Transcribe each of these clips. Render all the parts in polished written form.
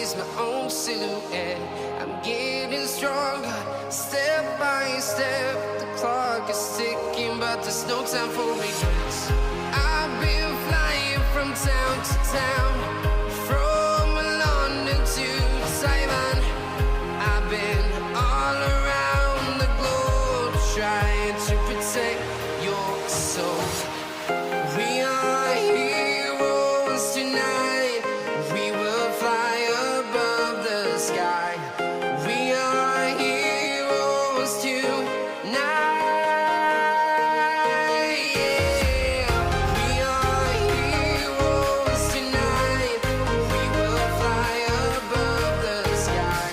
always my own silhouette. I'm getting stronger, step by step. The clock is ticking, but there's no time for regrets. I've been flying from town to town, from London to Taiwan. I've been all around the globe, trying to protect your soul. We are heroes tonight. We will fly above the sky. We are heroes tonight. Yeah. We are heroes tonight. We will fly above the sky.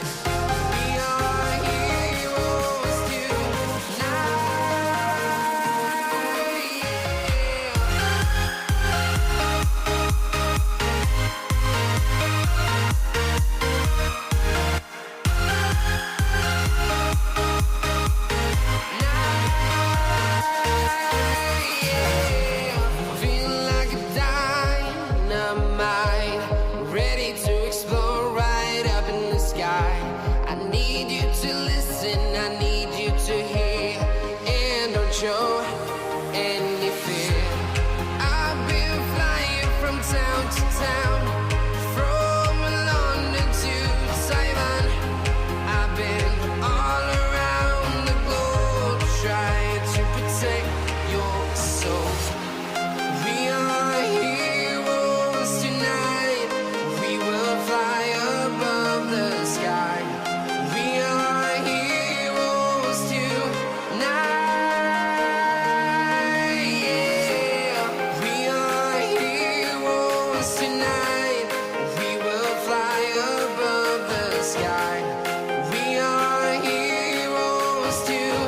We are heroes tonight. Feeling like a dynamite, ready to explore right up in the sky. I need you to listen, I need you to hear, and don't show any fear. I've been flying from town to town, from London to Taiwan. I've been all around the globe, trying to protect your soul. We are heroes tonight. We will fly above the sky. We are heroes tonight. Yeah. We are heroes tonight. We will fly above the sky. We are heroes tonight.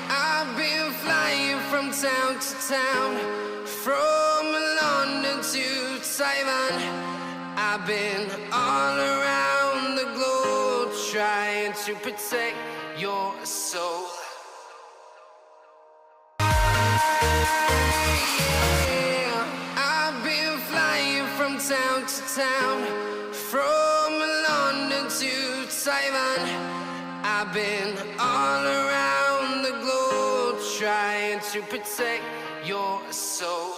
I've been flying from town to town, from London to Taiwan. I've been all around the globe, trying to protect your soul. Yeah. I've been flying from town to town, from London to Taiwan. I've been all around the globe, trying to protect your soul.